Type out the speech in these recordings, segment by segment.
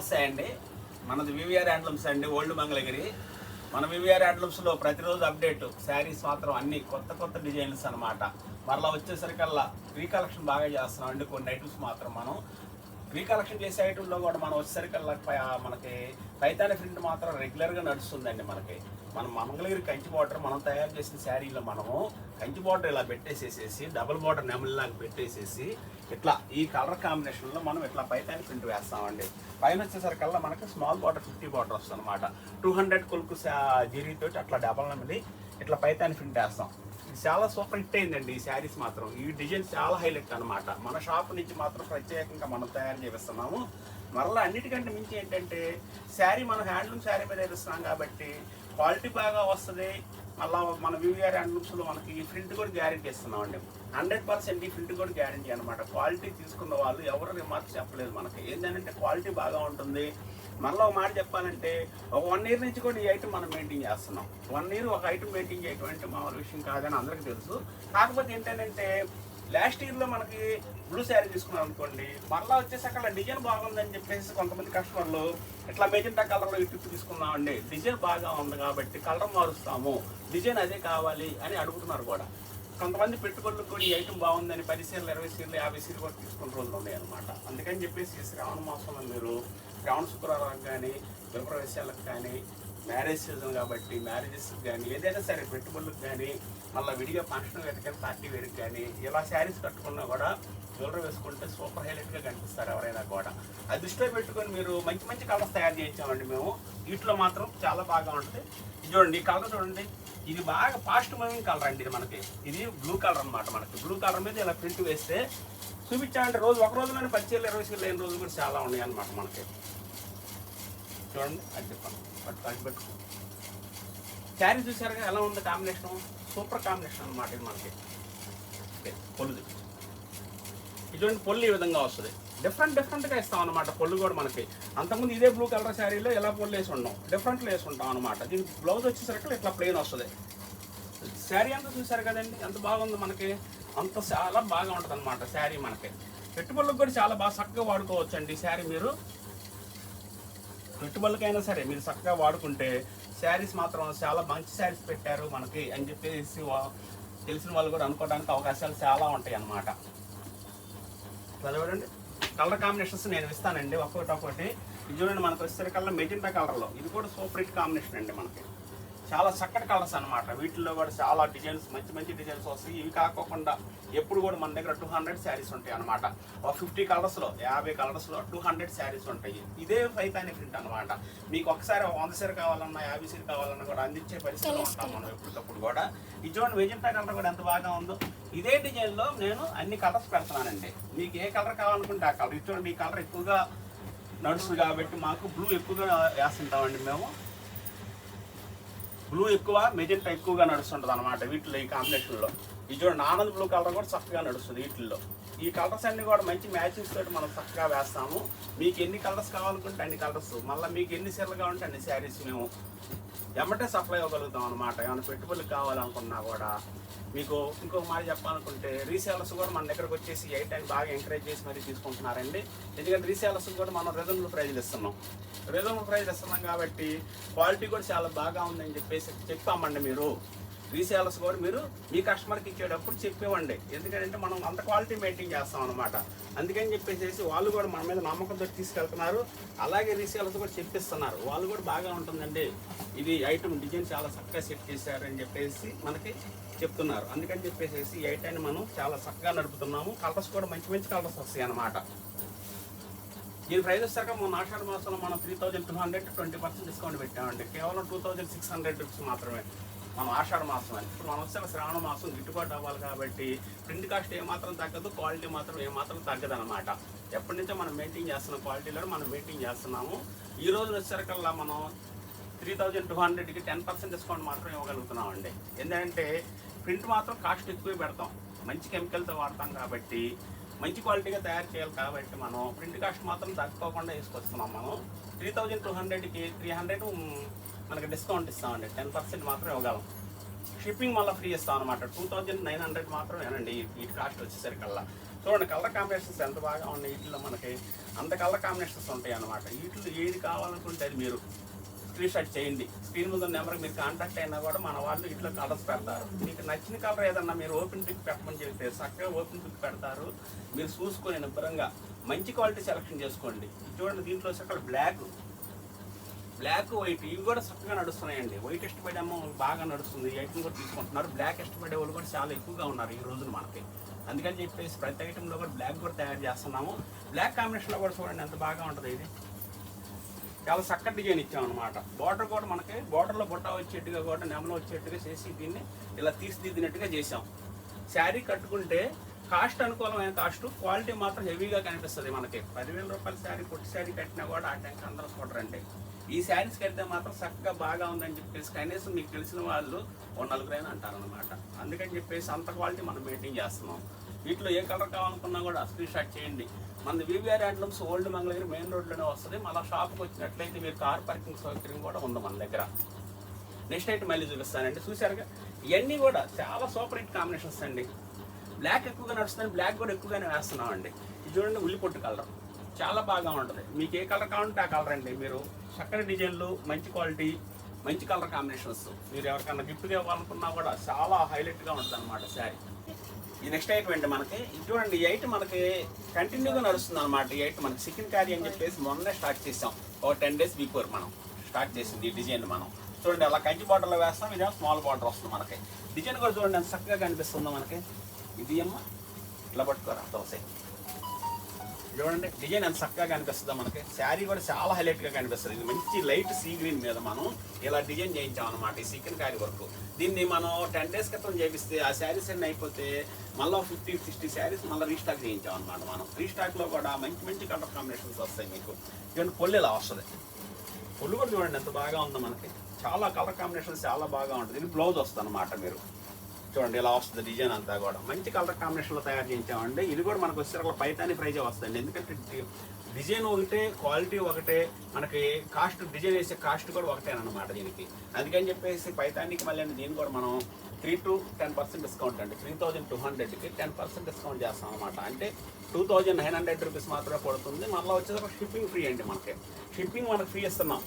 నమస్తే అండి. మనది వివిఆర్ హ్యాండ్లూమ్స్ అండి, ఓల్డ్ మంగళగిరి. మన వివిఆర్ హ్యాండ్లూమ్స్లో ప్రతిరోజు అప్డేట్ శారీస్ మాత్రం అన్ని కొత్త కొత్త డిజైన్స్ అనమాట. మరలా వచ్చేసరికల్లా రీకలెక్షన్ బాగా చేస్తున్నాం అండి. కొన్ని ఐటమ్స్ మాత్రం మనం రీకలెక్షన్ చేసే ఐటమ్లో కూడా మనం వచ్చేసరికల్లా మనకి పైతాని ప్రింట్ మాత్రం రెగ్యులర్గా నడుస్తుందండి. మన మంగళగిరి కంచి బార్డర్ మనం తయారు చేసిన శారీలో మనము కంచి బార్డర్ ఇలా పెట్టేసేసి డబుల్ బార్డర్ నెమలిలాగా పెట్టేసేసి ఇట్లా ఈ కలర్ కాంబినేషన్లో మనం ఇట్లా పైతాని ప్రింట్ వేస్తామండి. పైన వచ్చేసరికల్లా మనకి స్మాల్ బార్డర్ 50 బార్డర్ వస్తుంది అనమాట. 200 కొలుకు జీరీతో అట్లా డబల్ నెమలి ఇట్లా పైతాని ప్రింట్ వేస్తాం. ఇది చాలా సూపర్ హిట్ అయిందండి. ఈ శారీస్ మాత్రం ఈ డిజైన్ చాలా హైలైట్ అనమాట. మన షాప్ నుంచి మాత్రం ప్రత్యేకంగా మనం తయారు చేస్తున్నాము. మరలా అన్నిటికంటే మించి ఏంటంటే శారీ మనం హ్యాండ్లూమ్ శారీ మీద వేస్తున్నాం కాబట్టి క్వాలిటీ బాగా వస్తుంది. మళ్ళీ మన వివిఆర్ హ్యాండ్లూమ్స్లో మనకి ఈ ప్రింట్ కూడా గ్యారెంటీ ఇస్తున్నామండి. 100% ఈ ప్రింట్ కూడా గ్యారెంటీ అనమాట. క్వాలిటీ తీసుకున్న వాళ్ళు ఎవరు రిమార్క్స్ చెప్పలేదు. మనకి ఏంటంటే క్వాలిటీ బాగా ఉంటుంది. మళ్ళీ ఒక మాట చెప్పాలంటే ఒక 1 ఇయర్ నుంచి కూడా ఈ ఐటమ్ మనం మెయింటైన్ చేస్తున్నాం. 1 ఇయర్ ఒక ఐటమ్ మెయింటైన్ చేయడం అంటే మామూలు విషయం కాదని అందరికీ తెలుసు. కాకపోతే ఏంటంటే లాస్ట్ ఇయర్లో మనకి బ్లూ శారీ తీసుకున్నాం అనుకోండి, మళ్ళీ వచ్చేసి అక్కడ డిజైన్ బాగుందని చెప్పేసి కొంతమంది కస్టమర్లు ఇట్లా మెజెంటా కలర్లో ఇటు తీసుకున్నామండి. డిజైన్ బాగా ఉంది కాబట్టి కలర్ మారుస్తాము, డిజైన్ అదే కావాలి అని అడుగుతున్నారు కూడా. కొంతమంది పెట్టుబడులకు కూడా ఈ ఐటమ్ బాగుందని 10 సీరలు 20 సీరలు 50 సీరలు కూడా తీసుకున్న రోజులు ఉన్నాయి అనమాట. అందుకని చెప్పేసి శ్రావణ మాసంలో మీరు శ్రావణ శుక్రవారం కానీ గృహప్రవేశాలకు కానీ మ్యారేజ్ సీజన్ కాబట్టి మ్యారేజెస్కి కానీ ఏదైనా సరే పెట్టుబడులకు కానీ మళ్ళీ విడిగా ఫంక్షన్ వేర్ కానీ పార్టీ వేర్కి కానీ ఇలా శారీస్ కట్టుకున్నా కూడా జ్యువెలరీ వేసుకుంటే సూపర్ హైలైట్గా కనిపిస్తారు ఎవరైనా కూడా. అది దృష్టిలో పెట్టుకొని మీరు మంచి మంచి కలర్స్ తయారు చేయించామండి మేము. వీటిలో మాత్రం చాలా బాగా ఉంటుంది. చూడండి ఈ కలర్ చూడండి, ఇది బాగా ఫాస్ట్ మూవింగ్ కలర్ అండి. ఇది బ్లూ కలర్ అనమాట. మనకి బ్లూ కలర్ మీద ఇలా ప్రింట్ వేస్తే చూపించాలంటే ఒక రోజులోనే 10 చీరలు 20 చీరలు లేని రోజులు కూడా చాలా ఉన్నాయి అనమాట మనకి. చూడండి అది చెప్పండి పట్టు శారీ చూసారుగా ఎలా ఉంది కాంబినేషన్, సూపర్ కాంబినేషన్ అనమాట. ఇది మనకి పొల్లు ఇటువంటి పొల్లు ఈ విధంగా వస్తుంది. డిఫరెంట్గా ఇస్తాం అనమాట. పొల్లు కూడా మనకి అంతకుముందు ఇదే బ్లూ కలర్ శారీలో ఎలా పొల్లు వేసి ఉంటాం, డిఫరెంట్లో వేసి ఉంటాం అనమాట. దీనికి బ్లౌజ్ వచ్చేసరికి ఇట్లా ప్లెయిన్ వస్తుంది. శారీ అంతా చూసారు కదండి ఎంత బాగుంది మనకి. అంత చాలా బాగా ఉంటుంది అనమాట శారీ. మనకి పెట్టుబడులకు కూడా చాలా బాగా చక్కగా వాడుకోవచ్చు అండి. శారీ మీరు పెట్టుబడులకైనా సరే మీరు చక్కగా వాడుకుంటే శారీస్ మాత్రం చాలా మంచి శారీస్ పెట్టారు మనకి అని చెప్పేసి తెలిసిన వాళ్ళు కూడా అనుకోవడానికి అవకాశాలు చాలా ఉంటాయి అన్నమాట. చూడండి కలర్ కాంబినేషన్స్ నేను ఇస్తానండి ఒక్కొక్కటి. ఇది చూడండి మనకు వచ్చేసరికల్లా మెజెంటా కలర్లో ఇది కూడా సూపర్ హిట్ కాంబినేషన్ అండి. మనకి చాలా చక్కటి కలర్స్ అనమాట. వీటిల్లో కూడా చాలా డిజైన్స్ మంచి డిజైన్స్ వస్తాయి. ఇవి కాకుండా ఎప్పుడు కూడా మన దగ్గర 200 శారీస్ ఉంటాయి అనమాట. ఒక 50 కలర్స్లో 50 కలర్స్లో 200 శారీస్ ఉంటాయి. ఇదే పైతాని ప్రింట్ అనమాట. మీకు ఒకసారి 100 సీర కావాలన్నా 50 సీర కావాలన్నా కూడా అందించే పరిస్థితిలో ఉంటాం మనం ఎప్పటికప్పుడు కూడా. ఈ చూడండి మెజెంటా కలర్ కూడా ఎంత బాగా ఉందో. ఇదే డిజైన్లో నేను అన్ని కలర్స్ పెడుతున్నానండి. మీకు ఏ కలర్ కావాలనుకుంటే ఆ కలర్. చూడండి ఈ కలర్ ఎక్కువగా నడుస్తుంది కాబట్టి మాకు బ్లూ ఎక్కువగా వేస్తుంటామండి మేము. బ్లూ ఎక్కువ, మెజెంటా ఎక్కువగా నడుస్తుంటుంది అనమాట వీటిలో ఈ కాంబినేషన్లో. ఈ చూడండి ఆనంద్ బ్లూ కలర్ కూడా చక్కగా నడుస్తుంది వీటిల్లో. ఈ కలర్స్ అన్నీ కూడా మంచి మ్యాచింగ్స్ తోటి మనం చక్కగా వేస్తాము. మీకు ఎన్ని కలర్స్ కావాలనుకుంటే అన్ని కలర్స్, మళ్ళీ మీకు ఎన్ని సీరలు కావాలంటే అన్ని శారీస్ మేము ఎమ్మటే సప్లై ఇవ్వగలుగుతాం అనమాట. ఏమైనా పెట్టుబడులు కావాలనుకున్నా కూడా. మీకు ఇంకొక మాట చెప్పాలనుకుంటే రీసేలర్స్ కూడా మన దగ్గరకు వచ్చేసి ఈ ఐటాన్ని బాగా ఎంకరేజ్ చేసి మరీ తీసుకుంటున్నారండి. ఎందుకంటే రీసేలర్స్ కూడా మనం రీజనబుల్ ప్రైజ్లు ఇస్తున్నాం కాబట్టి క్వాలిటీ కూడా చాలా బాగా ఉందని చెప్పేసి చెప్పామండి. మీరు రీసేలర్స్ కూడా మీరు మీ కస్టమర్కి ఇచ్చేటప్పుడు చెప్పేవండి. ఎందుకంటే మనం అంత క్వాలిటీ మెయింటైన్ చేస్తాం అనమాట. అందుకని చెప్పేసి వాళ్ళు కూడా మన మీద నమ్మకంతో తీసుకెళ్తున్నారు. అలాగే రీసేలర్స్ కూడా చెప్పిస్తున్నారు, వాళ్ళు కూడా బాగా ఉంటుందండి ఇది ఐటమ్ డిజైన్ చాలా చక్కగా సెట్ చేశారని చెప్పేసి మనకి చెప్తున్నారు. అందుకని చెప్పేసి ఈ ఐటాన్ని మనం చాలా చక్కగా నడుపుతున్నాము. కలర్స్ కూడా మంచి కలర్స్ వస్తాయి అన్నమాట. దీని ప్రైస్ వచ్చాక మన ఆషాఢ మాసంలో మనం 3200 20% డిస్కౌంట్ పెట్టామండి. కేవలం 2600 రూపీస్ మాత్రమే మనం ఆషాఢ మాసం అని. ఇప్పుడు మనం వచ్చాక శ్రావణ మాసం గిట్టుబాటు అవ్వాలి కాబట్టి ప్రింట్ కాస్ట్ ఏమాత్రం తగ్గదు, క్వాలిటీ మాత్రం ఏమాత్రం తగ్గదు అనమాట. ఎప్పటి నుంచో మనం మెయింటైన్ చేస్తున్నాం, క్వాలిటీలో మనం మెయింటైన్ చేస్తున్నాము. ఈ రోజు వచ్చేసరికల్లా మనం 3200కి 10% డిస్కౌంట్ మాత్రం ఇవ్వగలుగుతున్నామండి. ఎందుకంటే ప్రింట్ మాత్రం కాస్ట్ ఎక్కువ పెడతాం, మంచి కెమికల్తో వాడతాం కాబట్టి, మంచి క్వాలిటీగా తయారు చేయాలి కాబట్టి మనం ప్రింట్ కాస్ట్ మాత్రం తగ్గుకోకుండా తీసుకొస్తున్నాం. మనం 3200కి 300 మనకి డిస్కౌంట్ ఇస్తామండి. 10% మాత్రం ఇవ్వగలం. షిప్పింగ్ మళ్ళీ ఫ్రీ ఇస్తాం అనమాట. 2900 మాత్రం ఏనండి వీటి కాస్ట్ వచ్చేసరికల్లా. చూడండి కలర్ కాంబినేషన్స్ ఎంత బాగా ఉన్నాయి. వీటిలో మనకి అంత కలర్ కాంబినేషన్స్ ఉంటాయి అన్నమాట. వీటిలో ఏది కావాలనుకుంటే అది మీరు స్క్రీన్ షాట్ చేయండి. స్క్రీన్ మీద నెంబర్కి మీరు కాంటాక్ట్ అయినా కూడా మన వాళ్ళు ఇట్లా కలర్స్ పెడతారు. మీకు నచ్చిన కలర్ ఏదన్నా మీరు ఓపెన్ పిక్ పెట్టమని చెప్తే చక్కగా ఓపెన్ పిక్ పెడతారు. మీరు చూసుకొని నిబ్బరంగా మంచి క్వాలిటీ సెలెక్షన్ చేసుకోండి. చూడండి దీంట్లో చక్కగా బ్లాక్ వైట్ ఇవి కూడా చక్కగా నడుస్తున్నాయండి. వైట్ ఇష్టపడే అమ్మ బాగా నడుస్తుంది, ఐటమ్ కూడా తీసుకుంటున్నారు. బ్లాక్ ఇష్టపడే వాళ్ళు కూడా చాలా ఎక్కువగా ఉన్నారు ఈ రోజున మనకి. అందుకని చెప్పేసి ప్రతి ఐటెంలో కూడా బ్లాక్ కూడా తయారు చేస్తున్నాము. బ్లాక్ కాంబినేషన్లో కూడా చూడండి ఎంత బాగా ఉంటుంది. ఇది చాలా చక్కటి డిజైన్ ఇచ్చామన్నమాట. బార్డర్ కూడా మనకి బార్డర్లో బుట్ట వచ్చేట్టుగా కూడా నెమలు వచ్చేట్టుగా చేసి దీన్ని ఇలా తీసిదిద్దినట్టుగా చేసాం. శారీ కట్టుకుంటే కాస్ట్ అనుకూలమైన కాస్ట్, క్వాలిటీ మాత్రం హెవీగా కనిపిస్తుంది మనకి. 10,000 రూపాయల శారీ పొట్టి శారీ కట్టినా కూడా ఆ టైంకి అందరూ చూడరండి. ఈ శారీస్ కడితే మాత్రం చక్కగా బాగా ఉందని చెప్పేసి కనీసం మీకు తెలిసిన వాళ్ళు ఓ నలుగురైనా అంటారనమాట. అందుకని చెప్పేసి అంత క్వాలిటీ మనం మెయింటైన్ చేస్తున్నాం. వీటిలో ఏ కలర్ కావాలనుకున్నా కూడా స్క్రీన్ షాట్ చేయండి. మన VVR handlooms old Mangalagiri main రోడ్లోనే వస్తుంది. మళ్ళీ షాప్కి వచ్చినట్లయితే మీరు కార్ పార్కింగ్ సౌకర్యం కూడా ఉంది మన దగ్గర. నెక్స్ట్ ఐటమ్ మళ్ళీ చూపిస్తానండి. చూసారుగా ఇవన్నీ కూడా చాలా సూపర్ హిట్ కాంబినేషన్స్ అండి. బ్లాక్ ఎక్కువగా నడుస్తుంది, బ్లాక్ కూడా ఎక్కువగానే వేస్తున్నామండి. ఇది చూడండి ఉల్లిపొట్టు కలర్ చాలా బాగా ఉంటుంది. మీకు ఏ కలర్ కావాలంటే ఆ కలర్ అండి. మీరు చక్కని డిజైన్లు, మంచి క్వాలిటీ, మంచి కలర్ కాంబినేషన్స్ మీరు ఎవరికన్నా గిఫ్ట్గా ఇవ్వాలనుకున్నా కూడా చాలా హైలైట్గా ఉంటుంది అనమాట శారీ. ఈ నెక్స్ట్ ఐటమ్ అండి మనకి చూడండి. ఈ ఐటమ్ మనకి కంటిన్యూగా నడుస్తుంది అనమాట. ఈ ఐటమ్ మనకి చికెన్ కర్రీ అని చెప్పేసి మొన్నే స్టార్ట్ చేసాం. ఒక 10 days బిఫోర్ మనం స్టార్ట్ చేసింది ఈ డిజైన్. మనం చూడండి అలా కంచి బార్డర్లో వేస్తాం. ఇదేమో స్మాల్ బార్డర్ వస్తుంది మనకి. డిజైన్ కూడా చూడండి ఎంత చక్కగా కనిపిస్తుందో మనకి. ఇది అమ్మ ఇట్లా పట్టుకోరా దోశ. చూడండి డిజైన్ ఎంత చక్కగా కనిపిస్తుందో మనకి. శారీ కూడా చాలా హైలైట్గా కనిపిస్తుంది. ఇది మంచి లైట్ సీ గ్రీన్ మీద మనం ఇలా డిజైన్ చేయించాం అనమాట. ఈ చికెన్ కర్రీ వర్క్ దీన్ని మనం 10 days క్రితం చేపిస్తే ఆ శారీస్ అన్నీ అయిపోతే మళ్ళీ 50-60 శారీస్ మళ్ళీ రీస్టాక్ చేయించాం అనమాట. మనం రీస్టాక్లో కూడా మంచి కలర్ కాంబినేషన్స్ వస్తాయి మీకు. ఇవన్నీ పొల్లు ఇలా వస్తుంది. పొల్లు కూడా చూడండి ఎంత బాగా ఉందో మనకి. చాలా కలర్ కాంబినేషన్స్ చాలా బాగా ఉంటుంది. ఇది బ్లౌజ్ వస్తుంది అనమాట. మీరు చూడండి ఇలా వస్తుంది డిజైన్ అంతా కూడా మంచి కలర్ కాంబినేషన్లో తయారు చేయించామండి. ఇది కూడా మనకు వచ్చేసరికి పైతాని ప్రైజే వస్తుంది. ఎందుకంటే డిజైన్ ఒకటే, క్వాలిటీ ఒకటే, మనకి కాస్ట్ డిజైన్ వేసే కాస్ట్ కూడా ఒకటేనమాట దీనికి. అందుకని చెప్పేసి పైతానికి మళ్ళీ దీన్ని కూడా మనం 3 to 10% డిస్కౌంట్ అండి. 3,200కి 10% డిస్కౌంట్ చేస్తాం అనమాట. అంటే 2,900 రూపీస్ మాత్రమే పడుతుంది. మళ్ళీ వచ్చేసరికి షిప్పింగ్ ఫ్రీ అండి. మనకి షిప్పింగ్ మనకు ఫ్రీ ఇస్తున్నాం.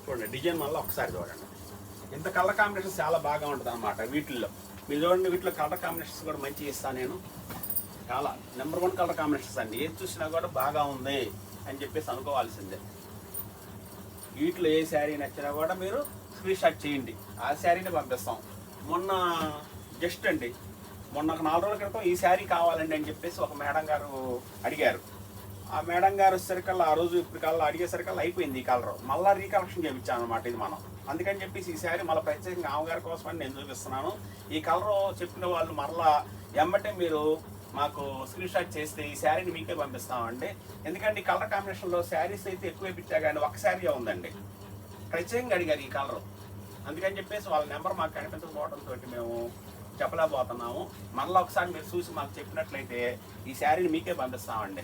చూడండి డిజైన్ మళ్ళీ ఒకసారి చూడండి. ఇంత కలర్ కాంబినేషన్స్ చాలా బాగా ఉంటుంది అనమాట. వీటిల్లో మీరు చూడండి. వీటిలో కలర్ కాంబినేషన్స్ కూడా మంచిగా ఇస్తాను నేను. చాలా నెంబర్ 1 కలర్ కాంబినేషన్స్ అండి. ఏది చూసినా కూడా బాగా ఉంది అని చెప్పేసి అనుకోవాల్సిందే. వీటిలో ఏ శారీ నచ్చినా కూడా మీరు స్క్రీన్ షాట్ చేయండి. ఆ శారీని పంపిస్తాం. మొన్న జస్ట్ అండి మొన్న 4 రోజుల క్రితం ఈ శారీ కావాలండి అని చెప్పేసి ఒక మేడం గారు అడిగారు. ఆ మేడం గారు వచ్చేసరికల్లా ఆ రోజు ఇప్పుడు కల్లా అడిగేసరికల్లా అయిపోయింది ఈ కలర్. మళ్ళీ రీకలెక్షన్ చేయించాను అనమాట ఇది మనం. అందుకని చెప్పేసి ఈ శారీ మళ్ళీ ప్రత్యేకంగా ఆమెగారి కోసమని నేను చూపిస్తున్నాను. ఈ కలర్ చెప్పిన వాళ్ళు మరలా ఎమ్మటే మీరు మాకు స్క్రీన్ షాట్ చేస్తే ఈ శారీని మీకే పంపిస్తామండి. ఎందుకంటే ఈ కలర్ కాంబినేషన్లో శారీస్ అయితే ఎక్కువ పెట్టా కానీ ఒక శారీ ఉందండి. ప్రత్యేకంగా అడిగారు ఈ కలరు. అందుకని చెప్పేసి వాళ్ళ నెంబర్ మాకు కనిపించకపోవడంతో మేము చెప్పలేకపోతున్నాము. మళ్ళీ ఒకసారి మీరు చూసి మాకు చెప్పినట్లయితే ఈ శారీని మీకే పంపిస్తామండి.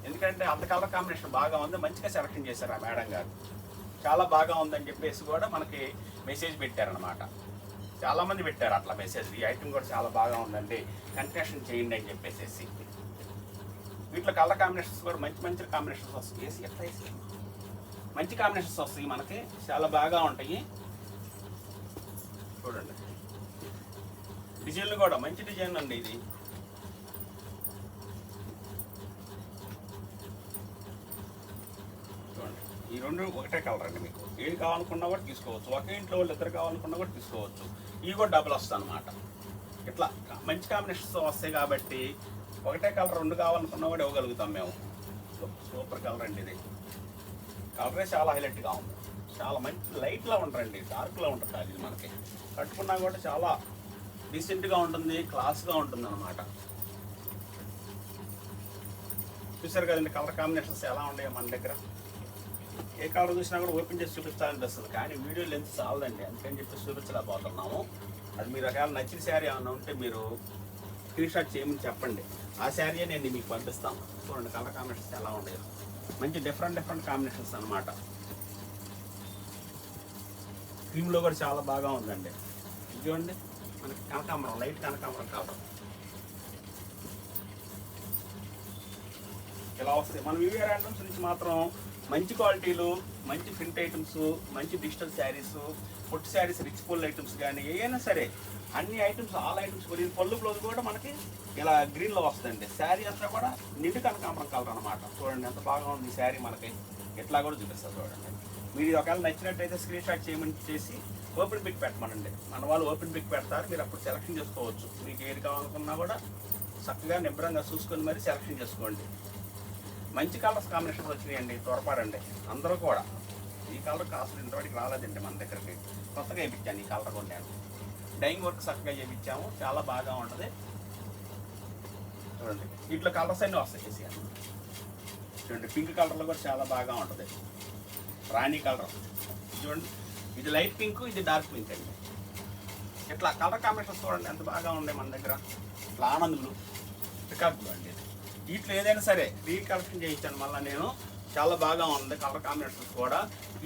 ఎందుకంటే అంత కలర్ కాంబినేషన్ బాగా ఉంది. మంచిగా సెలెక్షన్ చేశారు ఆ మేడం గారు. చాలా బాగా ఉందని చెప్పేసి కూడా మనకి మెసేజ్ పెట్టారనమాట. చాలామంది పెట్టారు అట్లా మెసేజ్. ఈ ఐటమ్ కూడా చాలా బాగా ఉందండి, కంటిన్యూషన్ చేయండి అని చెప్పేసి. వీటిలో కలర్ కాంబినేషన్స్ కూడా మంచి కాంబినేషన్స్ వస్తాయి. ఏసీ ఎట్లా వేసి మంచి కాంబినేషన్స్ వస్తాయి మనకి. చాలా బాగా ఉంటాయి. చూడండి డిజైన్లు కూడా మంచి డిజైన్ అండి. ఇది చూడండి ఈ రెండు ఒకటే కలర్ అండి. మీకు ఏది కావాలనుకున్నా కూడా తీసుకోవచ్చు. ఒకే ఇంట్లో వాళ్ళు ఇద్దరు కావాలనుకున్నా కూడా తీసుకోవచ్చు. ఇవి కూడా డబుల్ వస్తాయి అన్నమాట. ఇట్లా మంచి కాంబినేషన్స్ వస్తాయి కాబట్టి ఒకటే కలర్ 2 కావాలనుకున్నా కూడా ఇవ్వగలుగుతాం మేము. సూపర్ కలర్ అండి. ఇది కలరే చాలా హైలైట్గా ఉంది. చాలా మంచి లైట్లా ఉంటారండి, డార్క్లో ఉంటుంది. అది మనకి కట్టుకున్నా కూడా చాలా డీసెంట్గా ఉంటుంది, క్లాస్గా ఉంటుంది అన్నమాట. చూసారు కదండి కలర్ కాంబినేషన్స్ ఎలా ఉన్నాయో మన దగ్గర. ఏ కలర్ చూసినా కూడా ఓపెన్ చేసి చూపించాలనిపిస్తుంది కానీ వీడియో లెంత్ చాలదండి. అందుకని చెప్పి చూపించలేకపోతున్నాము. అది మీరు ఒకవేళ నచ్చిన శారీ ఏమన్నా ఉంటే మీరు స్క్రీన్ షాట్ చేయమని చెప్పండి. ఆ శారీ నేను మీకు పంపిస్తాను. చూడండి కలర్ కాంబినేషన్స్ ఎలా ఉన్నాయో. మంచి డిఫరెంట్ కాంబినేషన్స్ అనమాట. క్రీమ్లో కూడా చాలా బాగా ఉందండి. చూడండి మనకి కనకాంబరం, లైట్ కనకాంబరం కలర్. ఇలా వస్తాయి. మన వివిఆర్ హ్యాండ్లూమ్స్ నుంచి మాత్రం మంచి క్వాలిటీలు, మంచి ప్రింట్ ఐటమ్స్, మంచి డిజిటల్ శారీస్, పొట్టు శారీస్, రిచ్ పుల్ ఐటమ్స్ కానీ ఏదైనా సరే అన్ని ఐటమ్స్, ఆల్ ఐటమ్స్ కూడా పళ్ళు బ్లౌజ్ కూడా మనకి ఇలా గ్రీన్లో వస్తుందండి. శారీ అంతా కూడా నిండు కనకాంబరం కలర్ అనమాట. చూడండి ఎంత బాగా ఉంది ఈ శారీ మనకి. ఇట్లా కూడా చూపిస్తారు చూడండి. మీరు ఒకవేళ నచ్చినట్టయితే స్క్రీన్ షాట్ చేసి ఓపెన్ పిక్ పెట్టమనండి. మన వాళ్ళు ఓపెన్ పిక్ పెడతారు, మీరు అప్పుడు సెలెక్షన్ చేసుకోవచ్చు. మీకు ఏది కావాలనుకున్నా కూడా చక్కగా నిబ్బరంగా చూసుకొని మరి సెలెక్షన్ చేసుకోండి. మంచి కలర్స్ కాంబినేషన్స్ వచ్చినాయండి, త్వరపడండి అందరూ కూడా. ఈ కలర్ కాస్ట్ ఇంతవరకు రాలేదండి మన దగ్గరికి, కొత్తగా వేయించాను ఈ కలర్ కూడా. నేను డైయింగ్ వర్క్ చక్కగా చేయించాము, చాలా బాగా ఉంటుంది. చూడండి వీటిలో కలర్స్ అన్నీ వస్తాయి చేసి. చూడండి పింక్ కలర్లో కూడా చాలా బాగా ఉంటుంది. రాణి కలర్ చూడండి, ఇది లైట్ పింక్, ఇది డార్క్ పింక్ అండి. ఇట్లా కలర్ కాంబినేషన్స్ చూడండి ఎంత బాగా ఉన్నాయి మన దగ్గర. ఇట్లా ఆనందులు, పికాక్లు అండి. వీటిలో ఏదైనా సరే రీకలెక్షన్ చేయించాను మళ్ళీ నేను. చాలా బాగా ఉంది కలర్ కాంబినేషన్స్ కూడా.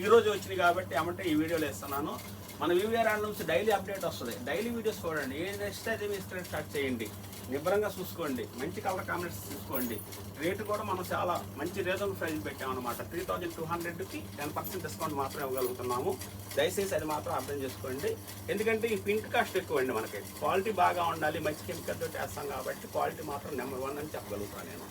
ఈరోజు వచ్చినాయి కాబట్టి ఏమంటే ఈ వీడియోలో ఇస్తున్నాను. మన వివిఆర్ హ్యాండ్లూమ్స్ డైలీ అప్డేట్ వస్తుంది. డైలీ వీడియోస్ చూడండి, ఏది నచ్చితే అదే మీ స్క్రీన్ స్టార్ట్ చేయండి. నిబ్బరంగా చూసుకోండి, మంచి కలర్ కాంబినేషన్స్ తీసుకోండి. రేటు కూడా మనం చాలా మంచి రీజనబుల్ ప్రైస్ పెట్టామన్నమాట. 3200కి 10% డిస్కౌంట్ మాత్రం ఇవ్వగలుగుతున్నాము. దయచేసి అది మాత్రం అర్థం చేసుకోండి. ఎందుకంటే ఈ పింక్ కాస్ట్ ఎక్కువ అండి మనకి. క్వాలిటీ బాగా ఉండాలి, మంచి కెమికల్ తోటి వేస్తాం కాబట్టి క్వాలిటీ మాత్రం నెంబర్ 1 అని చెప్పగలుగుతాను నేను.